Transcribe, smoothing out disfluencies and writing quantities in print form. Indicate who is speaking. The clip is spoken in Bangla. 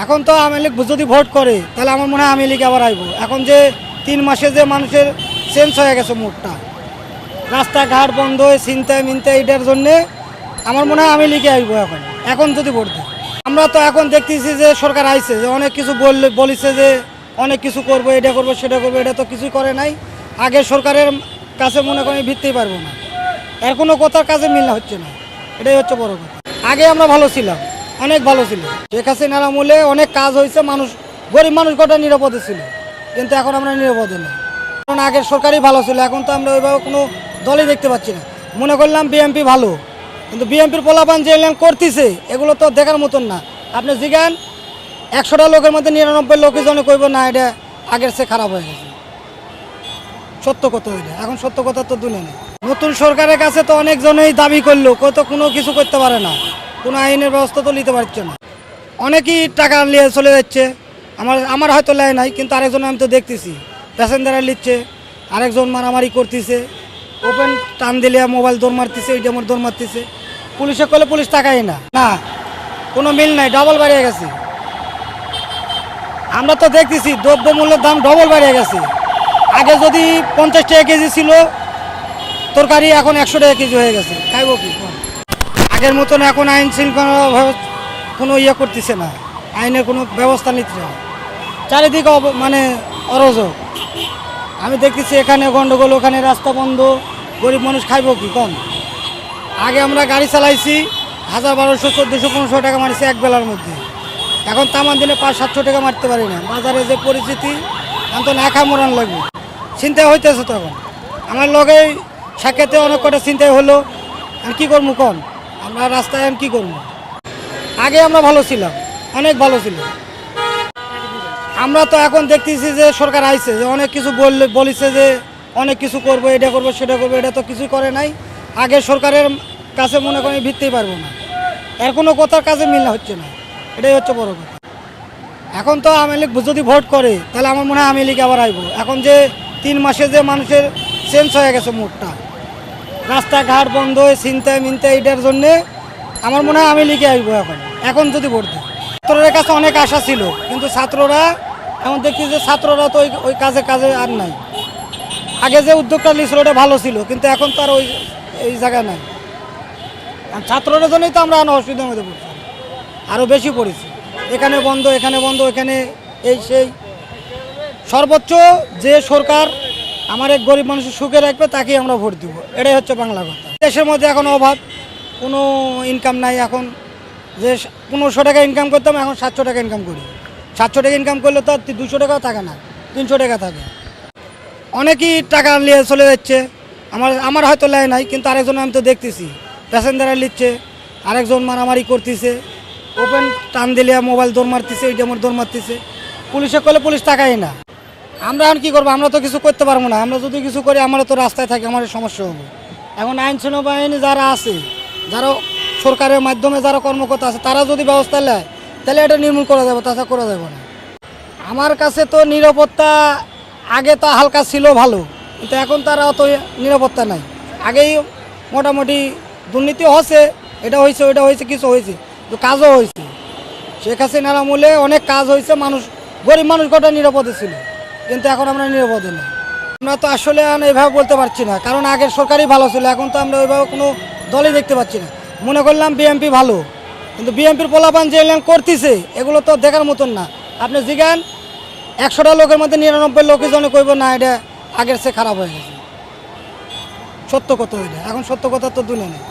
Speaker 1: এখন তো আওয়ামী লীগ যদি ভোট করে তাহলে আমার মনে হয় আওয়ামী লীগ আবার আইব। এখন যে 3 মাসে যে মানুষের চেঞ্জ হয়ে গেছে মুডটা, রাস্তাঘাট বন্ধ হয়ে ছিনতাই মিনতাই, এটার জন্যে আমার মনে হয় আওয়ামী লীগে আইব। এখন যদি ভোট দেয়, আমরা তো এখন দেখতেছি যে সরকার আইছে, যে অনেক কিছু বলিছে, যে অনেক কিছু করবো, এটা করবো সেটা করবো, এটা তো কিছুই করে নাই। আগে সরকারের কাছে মনে করি ভিত্তিই পারবো না, এর কোনো কথার কাজে মিল হচ্ছে না, এটাই হচ্ছে বড় কথা। আগে আমরা ভালো ছিলাম, অনেক ভালো ছিল। শেখ হাসিনার আমলে অনেক কাজ হয়েছে, মানুষ গরিব মানুষ গোটা নিরাপদে ছিল, কিন্তু এখন আমরা নিরাপদে নেই। কারণ আগের সরকারই ভালো ছিল, এখন তো আমরা ওইভাবে কোনো দলই দেখতে পাচ্ছি না। মনে করলাম বিএনপি ভালো, কিন্তু বিএনপির পোলাপান যে এলাম করতেছে এগুলো তো দেখার মতন না। আপনি জিজ্ঞান 100টা লোকের মধ্যে 99 লোকই জনে কইব না এটা আগের চেয়ে খারাপ হয়ে গেছে। সত্য কথা হইলে এখন সত্য কথা তো দুনে নেই। নতুন সরকারের কাছে তো অনেকজনেই দাবি করলো, কত কোনো কিছু করতে পারে না, কোনো আইনের ব্যবস্থা তো নিতে পারছে না। অনেকেই টাকা নিয়ে চলে যাচ্ছে, আমার হয়তো লেয় নাই, কিন্তু আরেকজন আমি তো দেখতেছি প্যাসেঞ্জাররা নিচ্ছে, আরেকজন মারামারি করতেছে, ওপেন টান দিলে মোবাইল দৌড় মারতেছে, ওইটা আমার দৌড় মারতেছে। পুলিশে করলে পুলিশ টাকাই না, না কোনো মিল নাই, ডবল বাড়িয়ে গেছে। আমরা তো দেখতেছি দ্রব্যমূল্যের দাম ডবল বাড়িয়ে গেছে। আগে যদি 50 টাকা কেজি ছিল তরকারি, এখন 100 টাকা কেজি হয়ে গেছে। খাইব কি? আগের মতন এখন আইন শৃঙ্খলা কোনো ইয়ে করতেছে না, আইনের কোনো ব্যবস্থা নিচ্ছে না, চারিদিকে মানে অরাজক। আমি দেখতেছি এখানে গন্ডগোল, ওখানে রাস্তা বন্ধ, গরিব মানুষ খাইব কি? কম। আগে আমরা গাড়ি চালাইছি 1000, 1200, 1400, 1500 টাকা মারছি এক বেলার মধ্যে, এখন তামান দিনে 500-700 টাকা মারতে পারি না। বাজারে যে পরিস্থিতি, এখন তো না খা মরান লাগবে। চিন্তা হইতেছে তখন আমার লগে সাক্ষাতে অনেক কটা চিন্তাই হলো, আর কী করবো কম, আমরা রাস্তায় কী করবো। আগে আমরা ভালো ছিলাম, অনেক ভালো ছিল। আমরা তো এখন দেখতেছি যে সরকার আইছে, যে অনেক কিছু বলিছে, যে অনেক কিছু করবো, এটা করবো সেটা করবো, এটা তো কিছুই করে নাই। আগে সরকারের কাছে মনে করি ভিত্তিই পারবো না, এর কোনো কথার কাজে মিল হচ্ছে না, এটাই হচ্ছে বড় কথা। এখন তো আওয়ামী লীগ যদি ভোট করে তাহলে আমার মনে হয় আওয়ামী লীগ আবার আইব। এখন যে 3 মাসে যে মানুষের চেঞ্জ হয়ে গেছে মুডটা, রাস্তাঘাট বন্ধ হয়ে ছিনতাই মিনতাই, এটার জন্যে আমার মনে হয় আওয়ামী লীগে আইব। এখন যদি ভোট দেয়, ছাত্রদের কাছে অনেক আশা ছিল, কিন্তু ছাত্ররা এখন দেখছি যে ছাত্ররা তো ওই কাজে আর নাই। আগে যে উদ্যোগটা নিয়েছিল ওটা ভালো ছিল, কিন্তু এখন তো আর এই জায়গায় নাই। ছাত্রদের জন্যই তো আমরা অসুবিধার মধ্যে পড়ছি, আরও বেশি পড়েছি। এখানে বন্ধ, এখানে বন্ধ, এখানে এই সেই। সর্বোচ্চ যে সরকার আমার এক গরিব মানুষের সুখে রাখবে তাকেই আমরা ভোট দিব, এটাই হচ্ছে বাংলা কথা। দেশের মধ্যে এখন অভাব, কোনো ইনকাম নাই। এখন যে 1500 টাকা ইনকাম করতাম, এখন 700 টাকা ইনকাম করি। 700 টাকা ইনকাম করলে তো 200 টাকাও থাকে না, 300 টাকা থাকে। অনেকেই টাকা নিয়ে চলে যাচ্ছে, আমার হয়তো লেয় নাই, কিন্তু আরেকজন আমি তো দেখতেছি প্যাসেঞ্জাররা নিচ্ছে, আরেকজন মারামারি করতেছে, ওপেন টান দিলে মোবাইল দৌড় মারতেছে, ওইটা আমার দৌড় মারতেছে। পুলিশে করলে পুলিশ টাকাই না। আমরা এখন কী করবো? আমরা তো কিছু করতে পারবো না। আমরা যদি কিছু করি আমরা তো রাস্তায় থাকি, আমাদের সমস্যা হবে। এখন আইন সেনাবাহিনী যারা আছে, যারা সরকারের মাধ্যমে যারা কর্মকর্তা আছে, তারা যদি ব্যবস্থা নেয় তাহলে এটা নির্মূল করা যাবে, তাছাড়া করা যাবে না। আমার কাছে তো নিরাপত্তা আগে তো হালকা ছিল ভালো, কিন্তু এখন তারা অত নিরাপত্তা নাই। আগেই মোটামুটি দুর্নীতি হচ্ছে, এটা হয়েছে ওইটা হয়েছে, কিছু হয়েছে, তো কাজও হয়েছে। শেখ হাসিনার আমলে অনেক কাজ হয়েছে, মানুষ গরিব মানুষ গোটা নিরাপদে ছিল, কিন্তু এখন আমরা নিরাপদে নেই। আমরা তো আসলে এইভাবে বলতে পারছি না, কারণ আগের সরকারই ভালো ছিল, এখন তো আমরা ওইভাবে কোনো দলই দেখতে পাচ্ছি না। মনে করলাম বিএনপি ভালো, কিন্তু বিএনপির পোলাপান যে এলাম করতেছে এগুলো তো দেখার মতন না। আপনি জিজ্ঞান 100টা লোকের মধ্যে 99 লোকই জনে কইব না এটা আগের চেয়ে খারাপ হয়ে গেছে। সত্য কথা হইলে এখন সত্য কথা তো দুনে নেই।